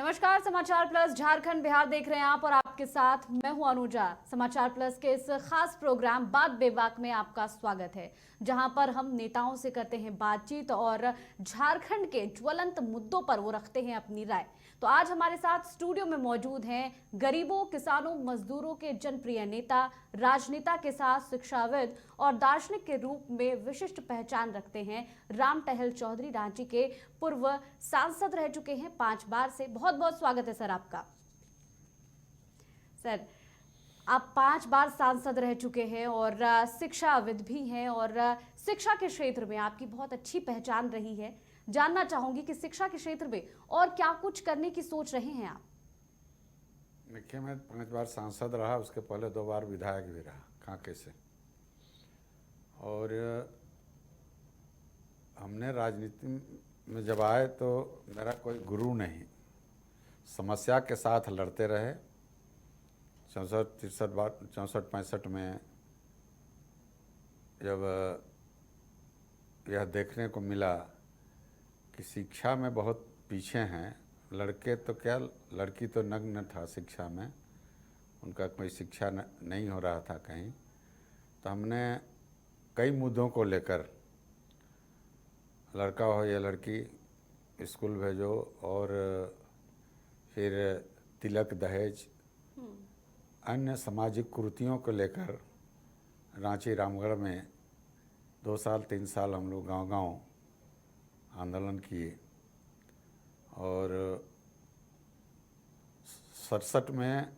नमस्कार, समाचार प्लस झारखंड बिहार देख रहे हैं आप और आपके साथ मैं हूं अनुजा। समाचार प्लस के इस खास प्रोग्राम बात बेबाक में आपका स्वागत है, जहां पर हम नेताओं से करते हैं बातचीत और झारखंड के ज्वलंत मुद्दों पर वो रखते हैं अपनी राय। तो आज हमारे साथ स्टूडियो में मौजूद हैं गरीबों, किसानों, मजदूरों के जनप्रिय नेता, राजनेता के साथ शिक्षाविद और दार्शनिक के रूप में विशिष्ट पहचान रखते हैं राम टहल चौधरी। रांची के पूर्व सांसद रह चुके हैं 5 बार से। बहुत बहुत स्वागत है सर आपका। सर, आप 5 बार सांसद रह चुके हैं और शिक्षाविद भी हैं और शिक्षा के क्षेत्र में आपकी बहुत अच्छी पहचान रही है। जानना चाहूंगी कि शिक्षा के क्षेत्र में और क्या कुछ करने की सोच रहे हैं आप? देखिए, मैं 5 बार सांसद रहा, उसके पहले 2 बार विधायक भी रहा कांके से। और हमने राजनीति में जब आए तो मेरा कोई गुरु नहीं, समस्या के साथ लड़ते रहे। 64-65 में जब यह देखने को मिला कि शिक्षा में बहुत पीछे हैं, लड़के तो क्या, लड़की तो नग्न था शिक्षा में, उनका कोई शिक्षा नहीं हो रहा था कहीं। तो हमने कई मुद्दों को लेकर, लड़का हो या लड़की स्कूल भेजो, और फिर तिलक दहेज, अन्य सामाजिक कुरीतियों को लेकर रांची रामगढ़ में 2 साल 3 साल हम लोग गांव-गांव आंदोलन किए। और 67 में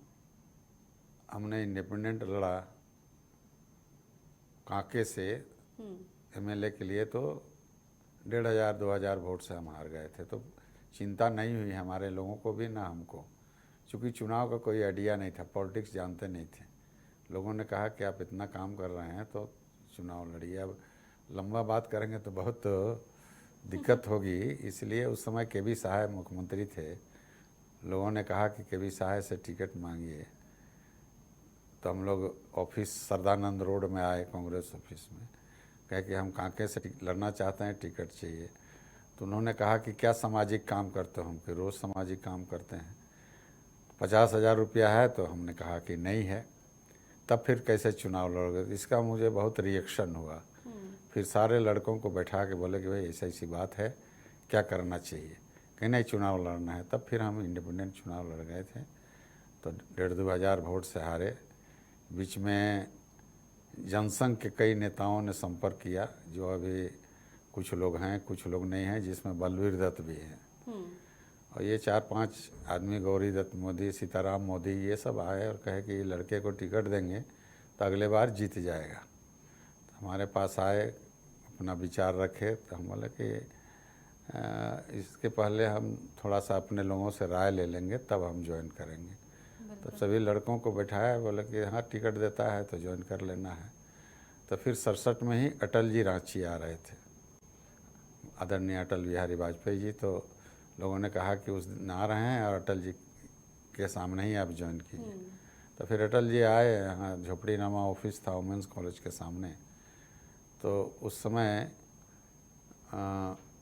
हमने इंडिपेंडेंट लड़ा कांके से एमएलए के लिए, तो 1500-2000 वोट से हम हार गए थे। तो चिंता नहीं हुई हमारे लोगों को भी, ना हमको, क्योंकि चुनाव का कोई आइडिया नहीं था, पॉलिटिक्स जानते नहीं थे। लोगों ने कहा कि आप इतना काम कर रहे हैं तो चुनाव लड़िए। अब लंबा बात करेंगे तो बहुत दिक्कत होगी, इसलिए उस समय केबी सहाय मुख्यमंत्री थे। लोगों ने कहा कि केबी सहाय से टिकट मांगिए, तो हम लोग ऑफिस सरदानंद रोड में आए, कांग्रेस ऑफिस में, कहे कि हम कांके से लड़ना चाहते हैं, टिकट चाहिए। तो उन्होंने कहा कि क्या सामाजिक काम करते हो हम? कि रोज़ सामाजिक काम करते हैं। 50,000 रुपया है? तो हमने कहा कि नहीं है। तब फिर कैसे चुनाव लड़ोगे? इसका मुझे बहुत रिएक्शन हुआ। फिर सारे लड़कों को बैठा के बोले कि भाई ऐसी ऐसी बात है, क्या करना चाहिए? कि नहीं, चुनाव लड़ना है। तब फिर हम इंडिपेंडेंट चुनाव लड़ गए थे, तो 1,500-2 हज़ार वोट से हारे। बीच में जनसंघ के कई नेताओं ने संपर्क किया, जो अभी कुछ लोग हैं, कुछ लोग नहीं हैं, जिसमें बलवीर दत्त भी हैं। और ये 4-5 आदमी, गौरी दत्त मोदी, सीताराम मोदी, ये सब आए और कहे कि लड़के को टिकट देंगे तो अगले बार जीत जाएगा। तो हमारे पास आए, अपना विचार रखे, तो हम बोले कि इसके पहले हम थोड़ा सा अपने लोगों से राय ले लेंगे, तब हम ज्वाइन करेंगे। तब सभी लड़कों को बैठाया, बोले कि हाँ, टिकट देता है तो ज्वाइन कर लेना है। तो फिर 67 में ही अटल जी रांची आ रहे थे, आदरणीय अटल बिहारी वाजपेयी जी। तो लोगों ने कहा कि उस दिन आ रहे हैं और अटल जी के सामने ही आप ज्वाइन कीजिए। तो फिर अटल जी आए, यहाँ झोपड़ी नामा ऑफिस था वुमेंस कॉलेज के सामने। तो उस समय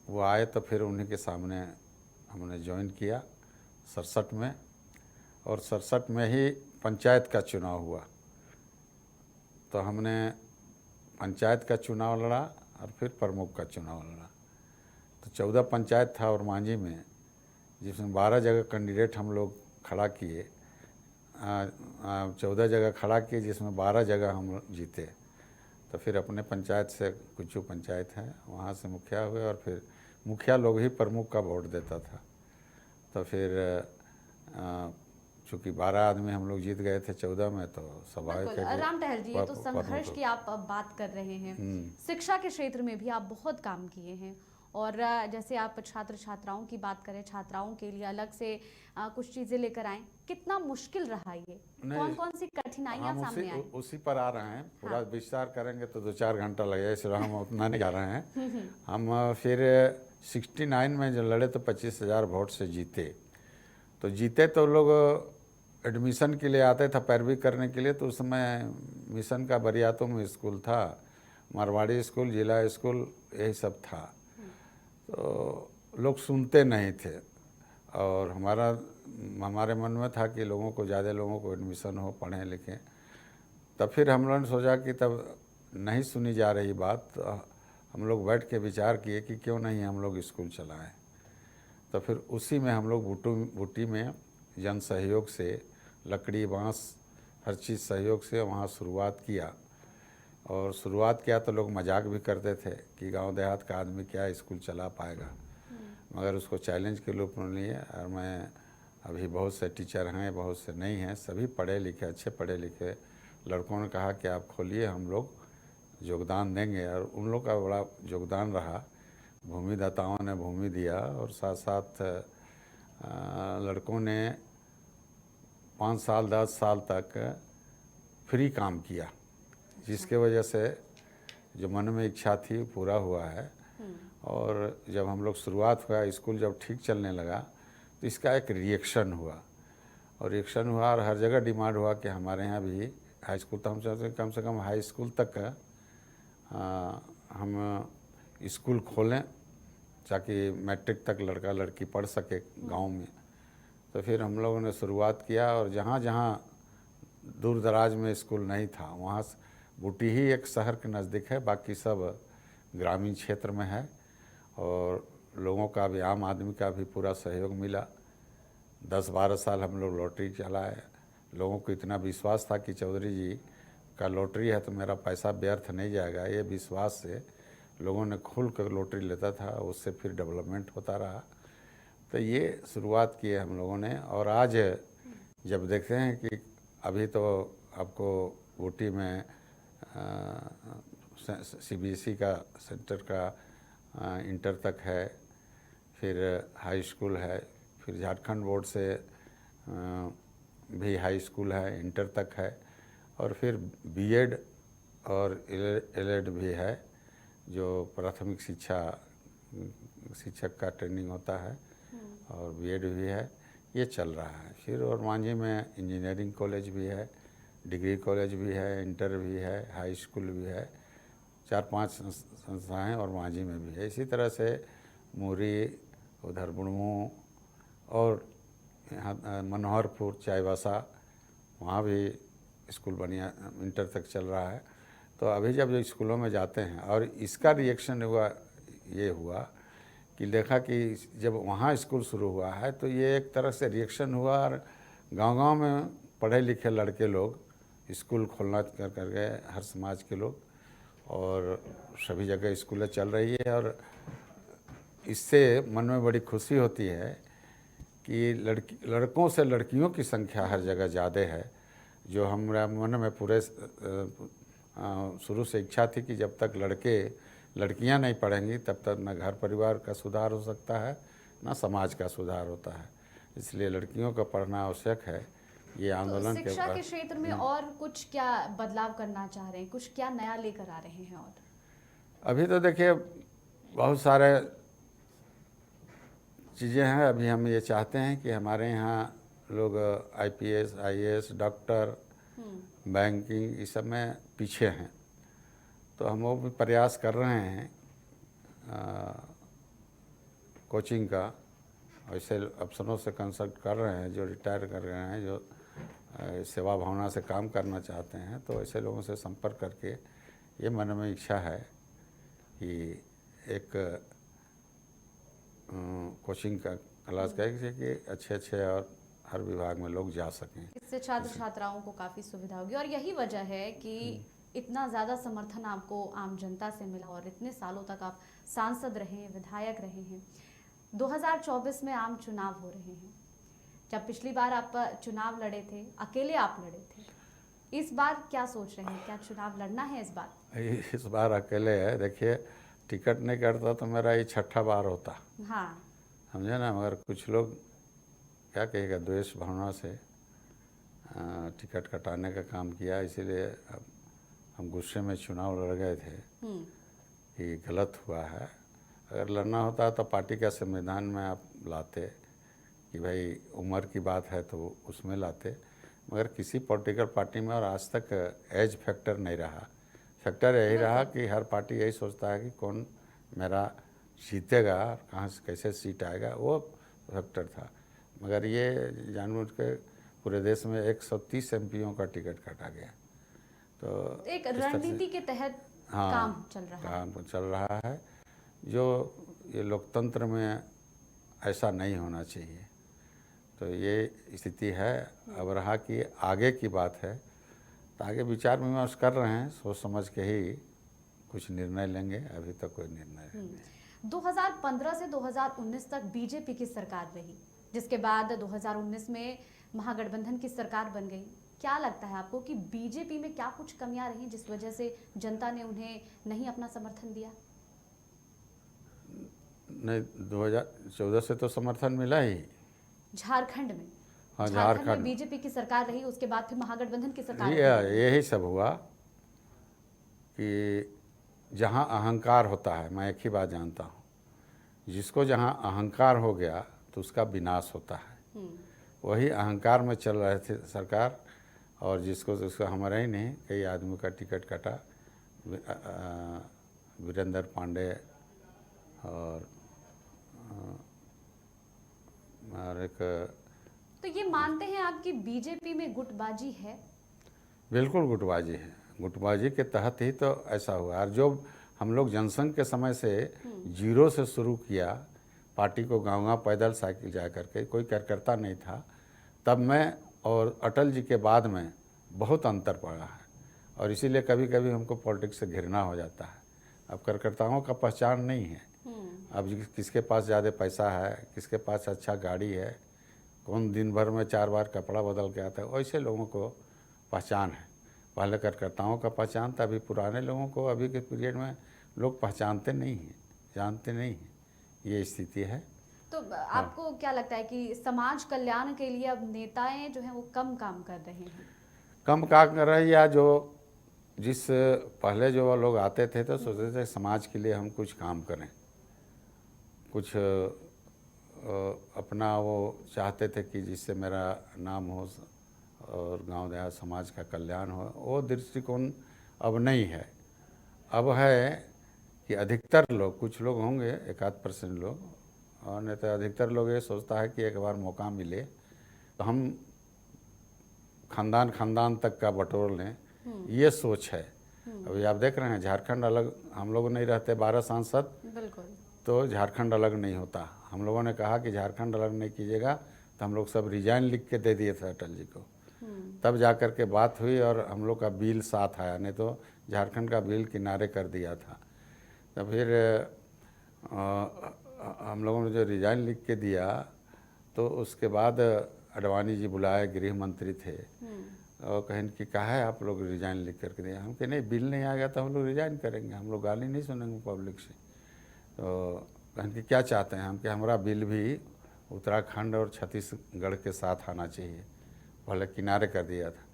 वो आए, तो फिर उन्हीं के सामने हमने ज्वाइन किया 67 में। और 67 में ही पंचायत का चुनाव हुआ, तो हमने पंचायत का चुनाव लड़ा और फिर प्रमुख का चुनाव लड़ा। तो 14 पंचायत था और मांझी में, जिसमें 12 जगह कैंडिडेट हम लोग खड़ा किए, 14 जगह खड़ा किए, जिसमें 12 जगह हम जीते। तो फिर अपने पंचायत से, कुछ पंचायत है, वहाँ से मुखिया हुए, और फिर मुखिया लोग ही प्रमुख का वोट देता था। तो फिर चूँकि 12 आदमी हम लोग जीत गए थे 14 में, तो स्वाभाविक है। राम टहल जी, ये तो संघर्ष की आप बात कर रहे हैं। शिक्षा के क्षेत्र में भी आप बहुत काम किए हैं, और जैसे आप छात्र छात्राओं की बात करें, छात्राओं के लिए अलग से कुछ चीजें लेकर आए, कितना मुश्किल रहा ये? कौन कौन सी कठिनाइयां सामने आई? उसी पर आ रहे हैं। पूरा विस्तार करेंगे तो 2-4 घंटा लगेगा, इसलिए हम उतना नहीं जा रहे हैं। हम फिर 69 में जो लड़े तो 25,000 वोट से जीते। तो जीते तो लोग एडमिशन के लिए आते था, पैरवी करने के लिए। तो उस समय मिशन का बरियातों में स्कूल था, मारवाड़ी स्कूल, जिला स्कूल, यही सब था। तो लोग सुनते नहीं थे, और हमारा हमारे मन में था कि लोगों को ज़्यादा लोगों को एडमिशन हो, पढ़ें लिखें। तब फिर हम लोगों ने सोचा कि तब नहीं सुनी जा रही बात, तो हम लोग बैठ के विचार किए कि क्यों नहीं हम लोग स्कूल चलाएं। तो फिर उसी में हम लोग बूटी में जन सहयोग से, लकड़ी बांस हर चीज़ सहयोग से वहाँ शुरुआत किया। और शुरुआत किया तो लोग मजाक भी करते थे कि गांव देहात का आदमी क्या स्कूल चला पाएगा, मगर उसको चैलेंज के रूप में लिए। और मैं अभी बहुत से टीचर हैं, बहुत से नहीं हैं, सभी पढ़े लिखे, अच्छे पढ़े लिखे लड़कों ने कहा कि आप खोलिए, हम लोग योगदान देंगे। और उन लोग का बड़ा योगदान रहा, भूमिदाताओं ने भूमि दिया और साथ साथ लड़कों ने 5 साल 10 साल तक फ्री काम किया, जिसके वजह से जो मन में इच्छा थी पूरा हुआ है। और जब हम लोग शुरुआत हुआ, स्कूल जब ठीक चलने लगा तो इसका एक रिएक्शन हुआ, और रिएक्शन हुआ और हर जगह डिमांड हुआ कि हमारे यहाँ भी हाई स्कूल, तो हम चाहते कम से कम हाई स्कूल तक हम स्कूल खोलें ताकि मैट्रिक तक लड़का लड़की पढ़ सके गांव में। तो फिर हम लोगों ने शुरुआत किया, और जहाँ जहाँ दूर दराज में स्कूल नहीं था वहाँ बूटी ही एक शहर के नज़दीक है, बाकी सब ग्रामीण क्षेत्र में है। और लोगों का भी, आम आदमी का भी पूरा सहयोग मिला। 10-12 साल हम लोग लॉटरी चलाए। लोगों को इतना विश्वास था कि चौधरी जी का लॉटरी है तो मेरा पैसा व्यर्थ नहीं जाएगा, ये विश्वास से लोगों ने खुल कर लॉटरी लेता था, उससे फिर डेवलपमेंट होता रहा। तो ये शुरुआत की है हम लोगों ने। और आज जब देखते हैं कि अभी तो आपको बूटी में CBSE का सेंटर का इंटर तक है, फिर हाई स्कूल है, फिर झारखंड बोर्ड से भी हाई स्कूल है, इंटर तक है, और फिर बीएड और एलएड भी है, जो प्राथमिक शिक्षक का ट्रेनिंग होता है, और बीएड भी है, ये चल रहा है। फिर और मांझी में इंजीनियरिंग कॉलेज भी है, डिग्री कॉलेज भी है, इंटर भी है, हाई स्कूल भी है, 4-5 संस्थाएँ और मांझी में भी है। इसी तरह से मुरी, उधर बुढ़मू और यहाँ मनोहरपुर चाईबासा, वहाँ भी स्कूल बढ़िया इंटर तक चल रहा है। तो अभी जब जो स्कूलों में जाते हैं, और इसका रिएक्शन हुआ कि देखा कि जब वहाँ स्कूल शुरू हुआ है तो ये एक तरह से रिएक्शन हुआ, और गांव-गांव में पढ़े लिखे लड़के लोग स्कूल खोलना कर गए, हर समाज के लोग, और सभी जगह स्कूलें चल रही है। और इससे मन में बड़ी खुशी होती है कि लड़कों से लड़कियों की संख्या हर जगह ज़्यादा है, जो हमारे मन में पूरे शुरू से इच्छा थी कि जब तक लड़कियां नहीं पढ़ेंगी तब तक न घर परिवार का सुधार हो सकता है, न समाज का सुधार होता है। इसलिए लड़कियों का पढ़ना आवश्यक है। ये आंदोलन तो शिक्षा के क्षेत्र में और कुछ क्या बदलाव करना चाह रहे हैं, कुछ क्या नया लेकर आ रहे हैं? और अभी तो देखिए बहुत सारे चीज़ें हैं। अभी हम ये चाहते हैं कि हमारे यहाँ लोग IPS, IAS, डॉक्टर, बैंकिंग, इस सब में पीछे हैं, तो हम वो भी प्रयास कर रहे हैं कोचिंग का। ऐसे अफसरों से कंसल्ट कर रहे हैं जो रिटायर कर गए हैं, जो सेवा भावना से काम करना चाहते हैं, तो ऐसे लोगों से संपर्क करके ये मन में इच्छा है कि एक कोचिंग का क्लास करें कि अच्छे और हर विभाग में लोग जा सकें। इससे छात्र छात्राओं को काफ़ी सुविधा होगी, और यही वजह है कि इतना ज़्यादा समर्थन आपको आम जनता से मिला, और इतने सालों तक आप सांसद रहे हैं, विधायक रहे हैं। 2024 में आम चुनाव हो रहे हैं। जब पिछली बार आप चुनाव लड़े थे, अकेले आप लड़े थे, इस बार क्या सोच रहे हैं? क्या चुनाव लड़ना है इस बार? इस बार अकेले है। देखिए, टिकट नहीं करता तो मेरा ये 6ठा बार होता, हाँ, समझे ना। मगर कुछ लोग क्या कहेगा, द्वेष भावना से टिकट कटाने का काम किया, इसीलिए अब हम गुस्से में चुनाव लड़ गए थे कि गलत हुआ है। अगर लड़ना होता तो पार्टी का संविधान में आप लाते कि भाई उम्र की बात है तो उसमें लाते, मगर किसी पॉलिटिकल पार्टी में और आज तक एज फैक्टर नहीं रहा। फैक्टर यही रहा कि हर पार्टी यही सोचता है कि कौन मेरा जीतेगा, कहाँ से कैसे सीट आएगा, वो फैक्टर था। मगर ये जानबूझ के पूरे देश में 130 एमपीओं का टिकट काटा गया। तो एक इस तरह से रणनीति के तहत हाँ काम चल रहा है। काम चल रहा है, जो ये लोकतंत्र में ऐसा नहीं होना चाहिए। तो ये स्थिति है। अब रहा कि आगे की बात है, तो आगे विचार विमर्श कर रहे हैं, सोच समझ के ही कुछ निर्णय लेंगे। अभी तक कोई निर्णय नहीं। 2015 से 2019 तक बीजेपी की सरकार रही, जिसके बाद 2019 में महागठबंधन की सरकार बन गई। क्या लगता है आपको कि बीजेपी में क्या कुछ कमियां रही जिस वजह से जनता ने उन्हें नहीं अपना समर्थन दिया? नहीं, 2014 से तो समर्थन मिला ही झारखंड में। हाँ, झारखंड में बीजेपी की सरकार रही, उसके बाद फिर महागठबंधन की सरकार यही सब हुआ कि जहाँ अहंकार होता है, मैं एक ही बात जानता हूँ, जिसको जहाँ अहंकार हो गया तो उसका विनाश होता है। वही अहंकार में चल रहे थे सरकार, और जिसको हमारा ही नहीं, कई आदमी का टिकट कटा। वीरेंद्र पांडे और एक, तो ये मानते हैं आप कि बीजेपी में गुटबाजी है? बिल्कुल गुटबाजी है। गुटबाजी के तहत ही तो ऐसा हुआ। और जो हम लोग जनसंघ के समय से जीरो से शुरू किया, पार्टी को गाँव-गाँव पैदल साइकिल जा करके, कोई कार्यकर्ता नहीं था, तब मैं और अटल जी के बाद में बहुत अंतर पड़ा है। और इसीलिए कभी कभी हमको पॉलिटिक्स से घृणा हो जाता है। अब कार्यकर्ताओं का पहचान नहीं है। अब किसके पास ज़्यादा पैसा है, किसके पास अच्छा गाड़ी है, कौन दिन भर में 4 बार कपड़ा बदल के आता है, वैसे लोगों को पहचान है। पहले कार्यकर्ताओं का पहचान था, अभी पुराने लोगों को अभी के पीरियड में लोग पहचानते नहीं हैं, जानते नहीं हैं। ये स्थिति है। तो आपको क्या लगता है कि समाज कल्याण के लिए अब नेताएं जो हैं वो कम काम कर रहे हैं? कम काम कर रहे हैं, या जो जिस पहले जो लोग आते थे तो सोचते थे समाज के लिए हम कुछ काम करें, कुछ अपना वो चाहते थे कि जिससे मेरा नाम हो और गांव देहात समाज का कल्याण हो। वो दृष्टिकोण अब नहीं है। अब है कि अधिकतर लोग, कुछ लोग होंगे 1-8% लोग, और नहीं तो अधिकतर लोग ये सोचता है कि एक बार मौका मिले तो हम खानदान खानदान तक का बटोर लें। ये सोच है। अभी आप देख रहे हैं झारखंड अलग, हम लोग नहीं रहते 12 सांसद, बिल्कुल, तो झारखंड अलग नहीं होता। हम लोगों ने कहा कि झारखंड अलग नहीं कीजिएगा, तो हम लोग सब रिजाइन लिख के दे दिए थे अटल जी को। तब जा कर के बात हुई और हम लोग का बिल साथ आया, नहीं तो झारखंड का बिल किनारे कर दिया था। तो फिर हम लोगों ने जो रिजाइन लिख के दिया, तो उसके बाद अडवाणी जी बुलाए, गृह मंत्री थे, और कहें कि कहा है आप लोग रिजाइन लिख करके दिया। हम कहे नहीं, बिल नहीं आ गया तो हम लोग रिजाइन करेंगे, हम लोग गाली नहीं सुनेंगे पब्लिक से। तो कहें कि क्या चाहते हैं हम, कि हमारा बिल भी उत्तराखंड और छत्तीसगढ़ के साथ आना चाहिए, पहले किनारे कर दिया था।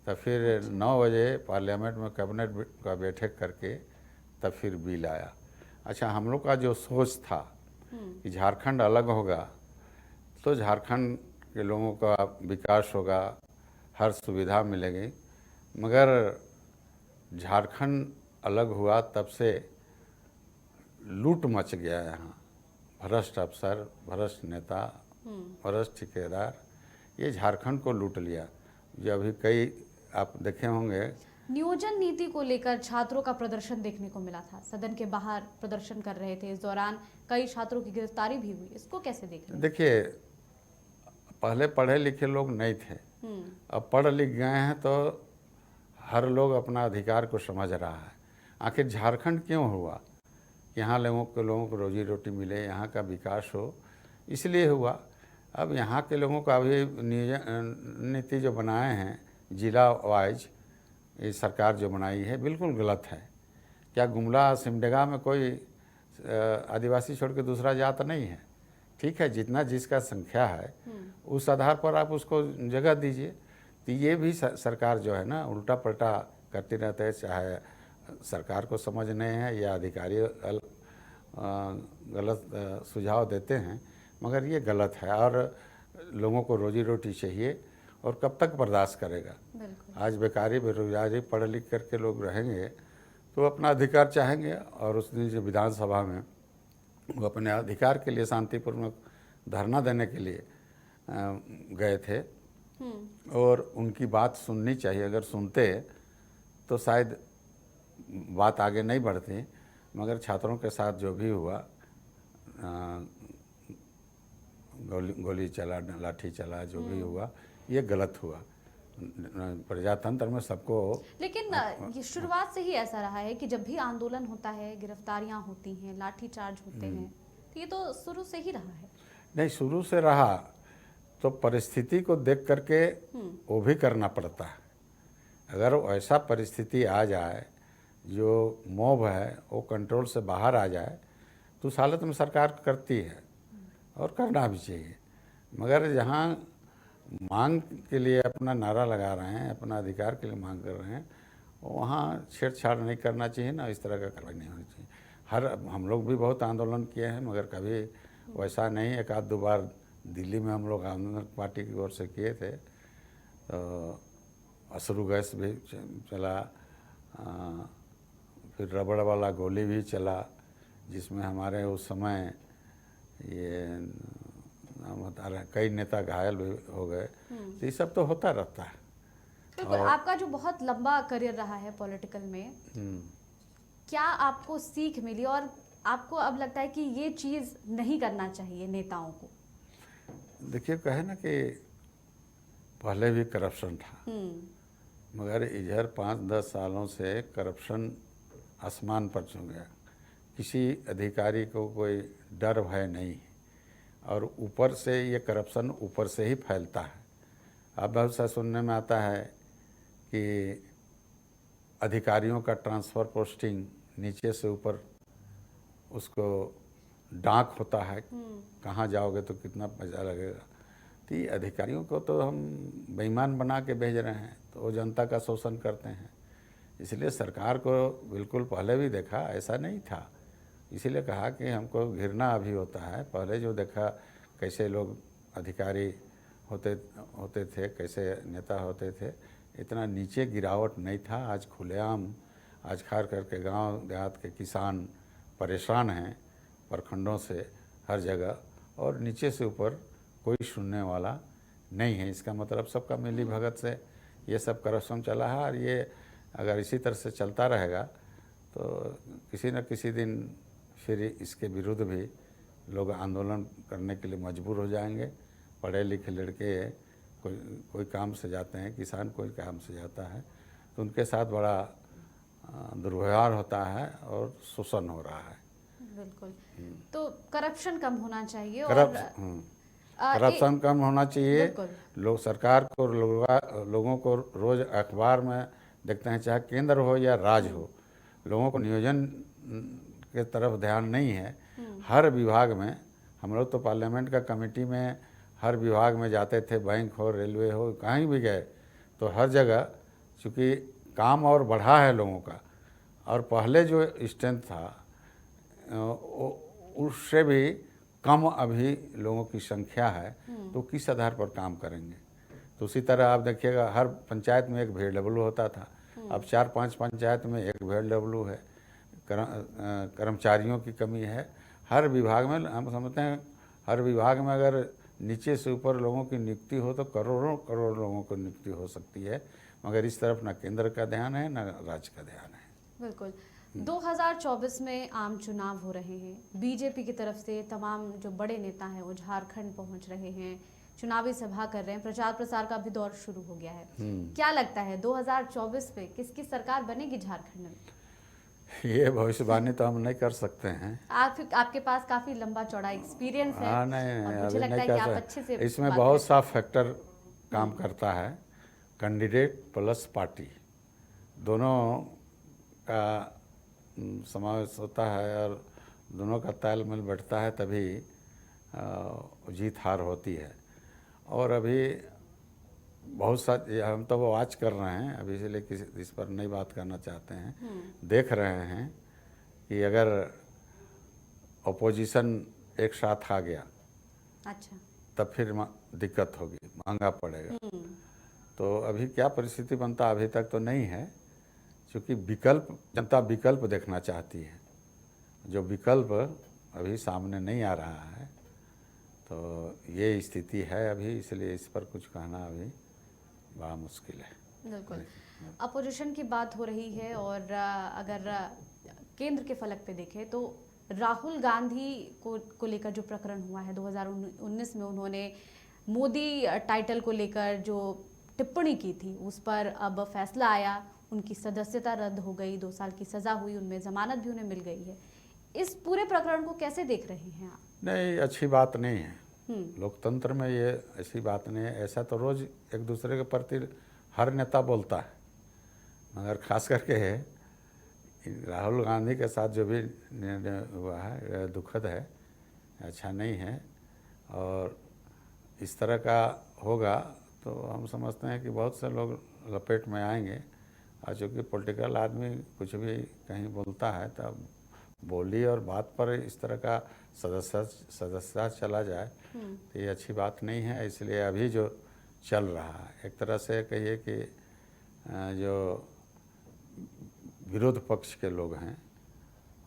तब फिर 9 बजे पार्लियामेंट में कैबिनेट का बैठक करके तब फिर बिल आया। अच्छा, हम लोग का जो सोच था कि झारखंड अलग होगा तो झारखंड के लोगों का विकास होगा, हर सुविधा मिलेगी, मगर झारखंड अलग हुआ तब से लूट मच गया यहाँ। भ्रष्ट अफसर, भ्रष्ट नेता, भ्रष्ट ठेकेदार, ये झारखंड को लूट लिया। जो अभी कई आप देखे होंगे, नियोजन नीति को लेकर छात्रों का प्रदर्शन देखने को मिला था। सदन के बाहर प्रदर्शन कर रहे थे, इस दौरान कई छात्रों की गिरफ्तारी भी हुई। इसको कैसे देख रहे हैं? देखिए, पहले पढ़े लिखे लोग नहीं थे, अब पढ़ लिख गए हैं तो हर लोग अपना अधिकार को समझ रहा है। आखिर झारखंड क्यों हुआ? यहाँ लोगों को रोजी रोटी मिले, यहाँ का विकास हो, इसलिए हुआ। अब यहाँ के लोगों का अभी नीति जो बनाए हैं जिला वाइज, ये सरकार जो बनाई है, बिल्कुल गलत है। क्या गुमला सिमडेगा में कोई आदिवासी छोड़ के दूसरा जात नहीं है? ठीक है, जितना जिसका संख्या है उस आधार पर आप उसको जगह दीजिए। तो ये भी सरकार जो है ना, उल्टा पलटा करती रहते हैं, चाहे सरकार को समझ नहीं है या अधिकारी गलत सुझाव देते हैं, मगर ये गलत है। और लोगों को रोजी रोटी चाहिए, और कब तक बर्दाश्त करेगा? आज बेकारी बेरोजगारी पढ़ लिख करके लोग रहेंगे तो अपना अधिकार चाहेंगे, और उस दिन जो विधानसभा में वो अपने अधिकार के लिए शांतिपूर्वक धरना देने के लिए गए थे और उनकी बात सुननी चाहिए। अगर सुनते तो शायद बात आगे नहीं बढ़ती, मगर छात्रों के साथ जो भी हुआ, गोली चला, लाठी चला, जो भी हुआ ये गलत हुआ। प्रजातंत्र में सबको। लेकिन ये शुरुआत से ही ऐसा रहा है कि जब भी आंदोलन होता है, गिरफ्तारियां होती हैं, लाठीचार्ज होते हैं, तो ये तो शुरू से ही रहा है। नहीं, शुरू से रहा तो परिस्थिति को देख करके वो भी करना पड़ता है। अगर ऐसा परिस्थिति आ जाए जो मॉब है वो कंट्रोल से बाहर आ जाए तो उस हालत में सरकार करती है और करना भी चाहिए। मगर जहाँ मांग के लिए अपना नारा लगा रहे हैं, अपना अधिकार के लिए मांग कर रहे हैं, वहाँ छेड़छाड़ नहीं करना चाहिए ना, इस तरह का कार्रवाई नहीं होनी चाहिए। हम लोग भी बहुत आंदोलन किए हैं, मगर कभी वैसा नहीं। एक आध दो बार दिल्ली में हम लोग आंदोलन पार्टी की ओर से किए थे, तो अश्रु गैस भी चला, फिर रबड़ वाला गोली भी चला, जिसमें हमारे उस समय ये नाम बता रहे कई नेता घायल भी हो गए। तो ये सब तो होता रहता है। बिल्कुल। आपका जो बहुत लंबा करियर रहा है पॉलिटिकल में, क्या आपको सीख मिली और आपको अब लगता है कि ये चीज़ नहीं करना चाहिए नेताओं को? देखिए, कहे ना कि पहले भी करप्शन था, मगर इधर 5-10 सालों से करप्शन आसमान पर छू गया। किसी अधिकारी को कोई डर भय नहीं, और ऊपर से ये करप्शन ऊपर से ही फैलता है। अब बहुत सा सुनने में आता है कि अधिकारियों का ट्रांसफ़र पोस्टिंग नीचे से ऊपर उसको डाक होता है, कहाँ जाओगे तो कितना पैसा लगेगा। तो ये अधिकारियों को तो हम बेईमान बना के भेज रहे हैं, तो वो जनता का शोषण करते हैं। इसलिए सरकार को बिल्कुल पहले भी देखा ऐसा नहीं था, इसीलिए कहा कि हमको घिरना अभी होता है। पहले जो देखा कैसे लोग अधिकारी होते थे, कैसे नेता होते थे, इतना नीचे गिरावट नहीं था। आज खुलेआम, आज खास करके गांव देहात के किसान परेशान हैं प्रखंडों से हर जगह, और नीचे से ऊपर कोई सुनने वाला नहीं है। इसका मतलब सबका मिली भगत से ये सब करप्शन चला है, और ये अगर इसी तरह से चलता रहेगा तो किसी न किसी दिन फिर इसके विरुद्ध भी लोग आंदोलन करने के लिए मजबूर हो जाएंगे। पढ़े लिखे लड़के कोई काम से जाते हैं, किसान कोई काम से जाता है, तो उनके साथ बड़ा दुर्व्यवहार होता है और शोषण हो रहा है। बिल्कुल। तो करप्शन कम होना चाहिए करप्शन कम होना चाहिए। लोग सरकार को लोगों को रोज़ अखबार में देखते हैं, चाहे केंद्र हो या राज्य हो, लोगों को नियोजन के तरफ ध्यान नहीं है। हर विभाग में, हम लोग तो पार्लियामेंट का कमेटी में हर विभाग में जाते थे, बैंक हो, रेलवे हो, कहीं भी गए तो हर जगह, चूँकि काम और बढ़ा है लोगों का, और पहले जो स्ट्रेंथ था उससे भी कम अभी लोगों की संख्या है, तो किस आधार पर काम करेंगे। तो उसी तरह आप देखिएगा, हर पंचायत में एक VLW होता था, अब 4-5 पंचायत में एक VLW है। कर्मचारियों की कमी है हर विभाग में। हम समझते हैं हर विभाग में अगर नीचे से ऊपर लोगों की नियुक्ति हो तो करोड़ों करोड़ लोगों को नियुक्ति हो सकती है, मगर इस तरफ ना केंद्र का ध्यान है ना राज्य का ध्यान है। बिल्कुल। 2024 में आम चुनाव हो रहे हैं, बीजेपी की तरफ से तमाम जो बड़े नेता हैं वो झारखंड पहुंच रहे हैं, चुनावी सभा कर रहे हैं, प्रचार प्रसार का भी दौर शुरू हो गया है। क्या लगता है 2024 में किसकी सरकार बनेगी झारखंड में? ये भविष्यवाणी तो हम नहीं कर सकते हैं। आपके पास काफी लंबा चौड़ा एक्सपीरियंस है। नहीं, मुझे लगता है कि आप अच्छे से इसमें बहुत सा फैक्टर काम करता है। कैंडिडेट प्लस पार्टी दोनों का समावेश होता है, और दोनों का तालमेल बैठता है, तभी जीत हार होती है। और अभी बहुत सा हम तो वो आज कर रहे हैं, अभी इसलिए किसी इस पर नहीं बात करना चाहते हैं। देख रहे हैं कि अगर अपोजिशन एक साथ आ गया, अच्छा, तब फिर दिक्कत होगी, महंगा पड़ेगा। तो अभी क्या परिस्थिति बनता अभी तक तो नहीं है, क्योंकि विकल्प, जनता विकल्प देखना चाहती है। जो विकल्प अभी सामने नहीं आ रहा है, तो ये स्थिति है अभी, इसलिए इस पर कुछ कहना अभी बड़ा मुश्किल है। बिल्कुल, अपोजिशन की बात हो रही है और अगर केंद्र के फलक पे देखें तो राहुल गांधी को लेकर जो प्रकरण हुआ है 2019 में, उन्होंने मोदी टाइटल को लेकर जो टिप्पणी की थी उस पर अब फैसला आया, उनकी सदस्यता रद्द हो गई, 2 साल की सजा हुई, उनमें जमानत भी उन्हें मिल गई है। इस पूरे प्रकरण को कैसे देख रहे हैं आप? नहीं, अच्छी बात नहीं है। लोकतंत्र में ये ऐसी बात नहीं है। ऐसा तो रोज एक दूसरे के प्रति हर नेता बोलता है, मगर खास करके राहुल गांधी के साथ जो भी निर्णय हुआ है दुखद है, अच्छा नहीं है। और इस तरह का होगा तो हम समझते हैं कि बहुत से लोग लपेट में आएंगे। और चूँकि पॉलिटिकल आदमी कुछ भी कहीं बोलता है तब बोली और बात पर इस तरह का सदस्यता चला जाए तो ये अच्छी बात नहीं है। इसलिए अभी जो चल रहा है, एक तरह से कहिए कि जो विरोध पक्ष के लोग हैं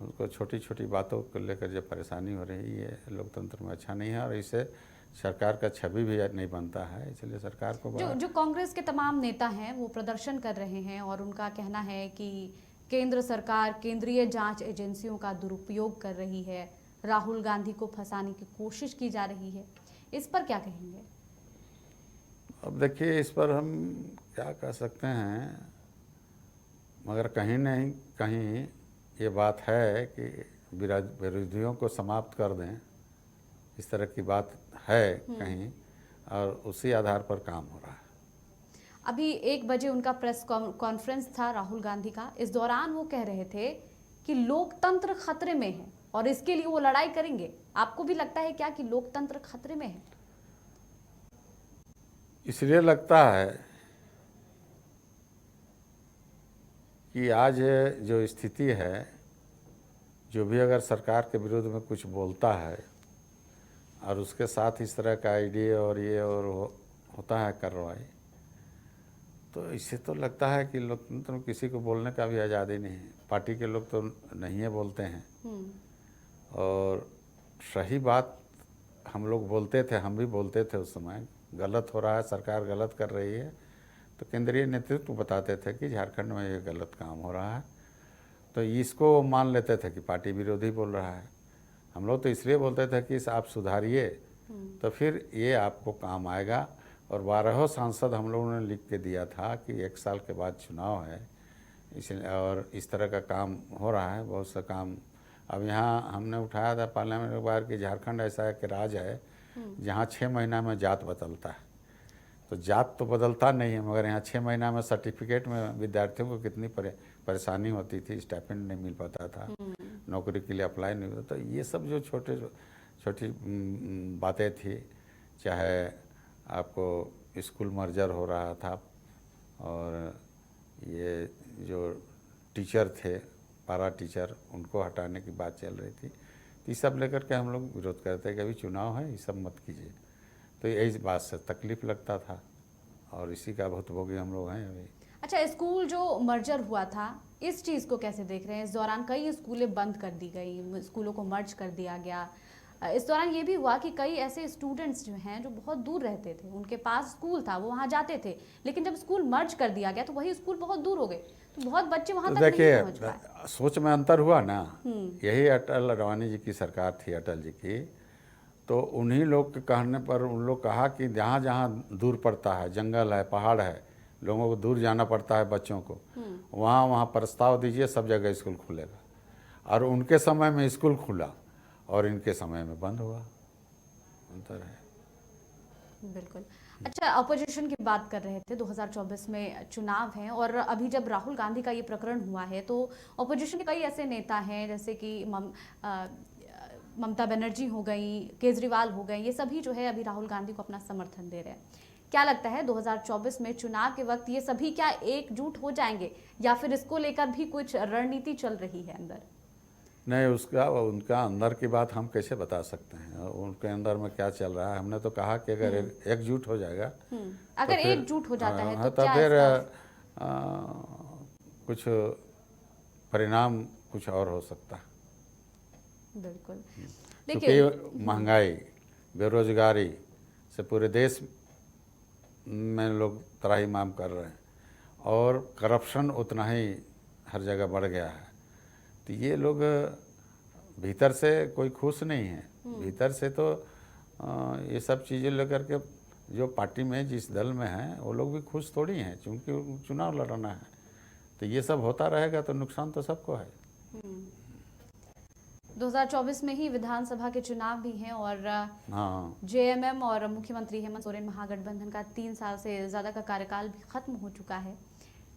उनको छोटी छोटी बातों को लेकर जो परेशानी हो रही है लोकतंत्र में अच्छा नहीं है, और इससे सरकार का छवि भी नहीं बनता है। इसलिए सरकार को जो कांग्रेस के तमाम नेता हैं वो प्रदर्शन कर रहे हैं और उनका कहना है कि केंद्र सरकार केंद्रीय जांच एजेंसियों का दुरुपयोग कर रही है, राहुल गांधी को फंसाने की कोशिश की जा रही है, इस पर क्या कहेंगे? अब देखिए, इस पर हम क्या कह सकते हैं, मगर कहीं नहीं कहीं ये बात है कि विरोधियों को समाप्त कर दें, इस तरह की बात है कहीं, और उसी आधार पर काम हो रहा है। अभी 1 बजे उनका प्रेस कॉन्फ्रेंस था राहुल गांधी का। इस दौरान वो कह रहे थे कि लोकतंत्र खतरे में है और इसके लिए वो लड़ाई करेंगे। आपको भी लगता है क्या कि लोकतंत्र खतरे में है? इसलिए लगता है कि आज जो स्थिति है, जो भी अगर सरकार के विरोध में कुछ बोलता है और उसके साथ इस तरह का आइडिया और ये और होता है कार्रवाई, तो इससे तो लगता है कि लोकतंत्र में किसी को बोलने का भी आज़ादी नहीं है। पार्टी के लोग तो नहीं है बोलते हैं, और सही बात हम लोग बोलते थे, हम भी बोलते थे उस समय। गलत हो रहा है, सरकार गलत कर रही है, तो केंद्रीय नेतृत्व बताते थे कि झारखंड में ये गलत काम हो रहा है, तो इसको मान लेते थे कि पार्टी विरोधी बोल रहा है। हम लोग तो इसलिए बोलते थे कि आप सुधारिए तो फिर ये आपको काम आएगा। और 12 सांसद हम लोगों ने लिख के दिया था कि 1 साल के बाद चुनाव है, इसलिए और इस तरह का काम हो रहा है, बहुत सा काम। अब यहाँ हमने उठाया था पार्लियामेंट में बार कि झारखंड ऐसा एक राज्य है जहाँ 6 महीना में जात बदलता है। तो जात तो बदलता नहीं है, मगर यहाँ 6 महीना में सर्टिफिकेट में विद्यार्थियों को कितनी परेशानी होती थी, स्टाइपेंड नहीं मिल पाता था, नौकरी के लिए अप्लाई नहीं होता। तो ये सब जो छोटी बातें थी, चाहे आपको स्कूल मर्जर हो रहा था, और ये जो टीचर थे, पारा टीचर, उनको हटाने की बात चल रही थी, तो ये सब लेकर के हम लोग विरोध करते हैं कि अभी चुनाव है, ये सब मत कीजिए। तो यही बात से तकलीफ लगता था, और इसी का भुक्तभोगी हम लोग हैं अभी। अच्छा, स्कूल जो मर्जर हुआ था, इस चीज़ को कैसे देख रहे हैं? इस दौरान कई स्कूलें बंद कर दी गई, स्कूलों को मर्ज कर दिया गया। इस दौरान ये भी हुआ कि कई ऐसे स्टूडेंट्स जो हैं जो बहुत दूर रहते थे, उनके पास स्कूल था, वो वहाँ जाते थे, लेकिन जब स्कूल मर्ज कर दिया गया तो वही स्कूल बहुत दूर हो गए, तो बहुत बच्चे वहाँ तक नहीं पहुँच पाए। देखिए, सोच में अंतर हुआ ना। यही अटल अडवाणी जी की सरकार थी, अटल जी की, तो उन्हीं लोग के कहने पर उन लोग कहा कि जहाँ जहाँ दूर पड़ता है, जंगल है, पहाड़ है, लोगों को दूर जाना पड़ता है बच्चों को, वहाँ वहाँ प्रस्ताव दीजिए, सब जगह स्कूल खुलेगा। और उनके समय में स्कूल खुला और इनके समय में बंद हुआ, अंतर है। बिल्कुल। अच्छा, अपोजिशन की बात कर रहे थे, 2024 में चुनाव हैं और अभी जब राहुल गांधी का ये प्रकरण हुआ है तो अपोजिशन के कई ऐसे नेता हैं जैसे कि ममता बनर्जी हो गई, केजरीवाल हो गए, ये सभी जो है अभी राहुल गांधी को अपना समर्थन दे रहे हैं। क्या लगता है 2024 में चुनाव के वक्त ये सभी क्या एकजुट हो जाएंगे, या फिर इसको लेकर भी कुछ रणनीति चल रही है अंदर? नहीं, उनका अंदर की बात हम कैसे बता सकते हैं, उनके अंदर में क्या चल रहा है। हमने तो कहा कि अगर एकजुट हो जाएगा, अगर एकजुट हो जाता है तो फिर कुछ परिणाम कुछ और हो सकता है। बिल्कुल। क्योंकि महंगाई, बेरोजगारी से पूरे देश में लोग त्राहिमाम कर रहे हैं और करप्शन उतना ही हर जगह बढ़ गया है। तो ये लोग भीतर से कोई खुश नहीं है। भीतर से तो ये सब चीज़ें लेकर के जो पार्टी में जिस दल में हैं वो लोग भी खुश थोड़ी हैं, क्योंकि चुनाव लड़ना है। तो ये सब होता रहेगा तो नुकसान तो सबको है। 2024 में ही विधानसभा के चुनाव भी हैं और हाँ, जेएमएम और मुख्यमंत्री हेमंत सोरेन महागठबंधन का 3 साल से ज्यादा का कार्यकाल भी खत्म हो चुका है।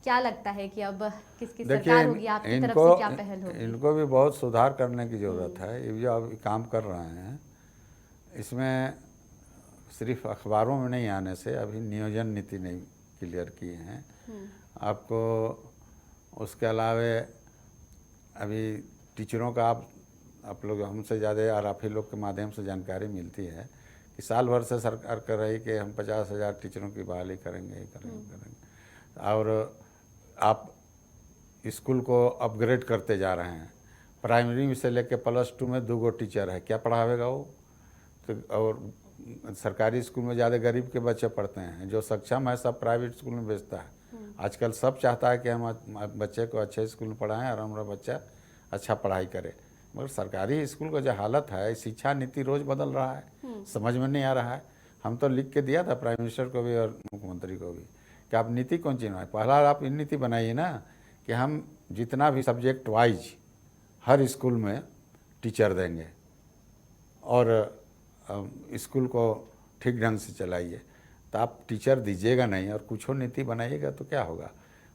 क्या लगता है कि अब किसकी सरकार होगी, आपकी तरफ से क्या पहल होगी? इनको भी बहुत सुधार करने की ज़रूरत है। ये जो अब काम कर रहे हैं इसमें सिर्फ अखबारों में नहीं आने से अभी नियोजन नीति नहीं क्लियर की है आपको। उसके अलावे अभी टीचरों का आप लोग हमसे ज़्यादा और आप ही लोग के माध्यम से जानकारी मिलती है कि साल भर से सरकार कर रही कि हम 50,000 टीचरों की बहाली करेंगे और आप स्कूल को अपग्रेड करते जा रहे हैं। प्राइमरी से लेकर +2 में 2 टीचर है, क्या पढ़ावेगा वो? तो और सरकारी स्कूल में ज़्यादा गरीब के बच्चे पढ़ते हैं, जो सक्षम है सब प्राइवेट स्कूल में भेजता है। आजकल सब चाहता है कि हम बच्चे को अच्छे स्कूल में पढ़ाएं और हमारा बच्चा अच्छा पढ़ाई करे, मगर सरकारी स्कूल का जो हालत है, शिक्षा नीति रोज़ बदल रहा है, समझ में नहीं आ रहा है। हम तो लिख के दिया था प्राइम मिनिस्टर को भी और मुख्यमंत्री को भी कि आप नीति कौन सी बनाए। पहला आप इन नीति बनाइए ना कि हम जितना भी सब्जेक्ट वाइज हर स्कूल में टीचर देंगे और स्कूल को ठीक ढंग से चलाइए। तो आप टीचर दीजिएगा नहीं और कुछ नीति बनाइएगा तो क्या होगा?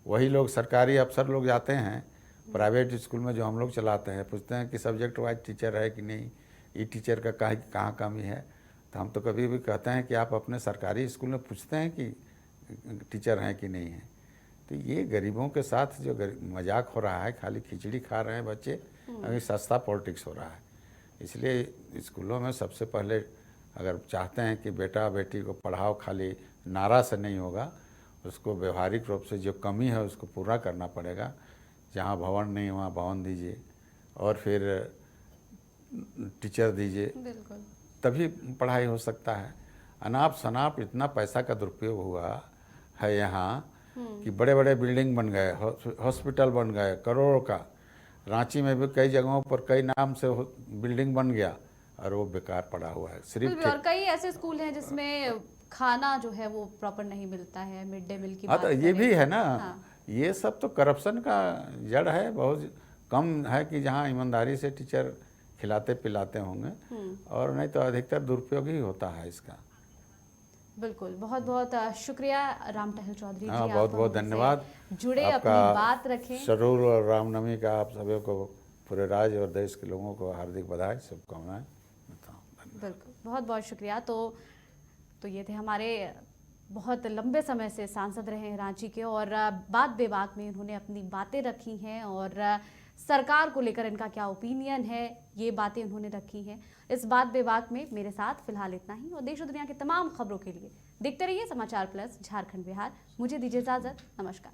वही लोग सरकारी अफसर लोग जाते हैं प्राइवेट स्कूल में जो हम लोग चलाते हैं, पूछते हैं कि सब्जेक्ट वाइज टीचर है कि नहीं, ये टीचर का कहाँ कमी है। तो हम तो कभी भी कहते हैं कि आप अपने सरकारी स्कूल में पूछते हैं कि टीचर हैं कि नहीं है। तो ये गरीबों के साथ जो मजाक हो रहा है, खाली खिचड़ी खा रहे हैं बच्चे, अभी सस्ता पॉलिटिक्स हो रहा है। इसलिए स्कूलों में सबसे पहले अगर चाहते हैं कि बेटा बेटी को पढ़ाओ, खाली नारा से नहीं होगा, उसको व्यवहारिक रूप से जो कमी है उसको पूरा करना पड़ेगा। जहाँ भवन नहीं वहाँ भवन दीजिए और फिर टीचर दीजिए, तभी पढ़ाई हो सकता है। अनाप शनाप इतना पैसा का दुरुपयोग हुआ है यहाँ कि बड़े बड़े बिल्डिंग बन गए, हॉस्पिटल बन गए करोड़ों का। रांची में भी कई जगहों पर कई नाम से बिल्डिंग बन गया और वो बेकार पड़ा हुआ है। सिर्फ और कई ऐसे स्कूल हैं जिसमें खाना जो है वो प्रॉपर नहीं मिलता है, मिड डे मील की हाँ, बात तो ये भी है ना। हाँ। ये सब तो करप्शन का जड़ है। बहुत कम है कि जहाँ ईमानदारी से टीचर खिलाते पिलाते होंगे, और नहीं तो अधिकतर दुरुपयोग ही होता है इसका। बिल्कुल, बहुत बहुत शुक्रिया राम टहल चौधरी जी, बहुत बहुत धन्यवाद। जुड़े, अपनी बात रखें। शरूर और रामनवमी का आप सभी को, पूरे राज्य और देश के लोगों को हार्दिक बधाई, शुभकामनाएं। बिल्कुल, बहुत बहुत शुक्रिया। तो ये थे हमारे बहुत लंबे समय से सांसद रहे हैं रांची के, और बात बेबाक में इन्होंने अपनी बातें रखी हैं और सरकार को लेकर इनका क्या ओपिनियन है, ये बातें उन्होंने रखी हैं। इस बात बेबाक में मेरे साथ फिलहाल इतना ही, और देश और दुनिया की तमाम खबरों के लिए देखते रहिए समाचार प्लस झारखंड बिहार। मुझे दीजिए इजाजत, नमस्कार।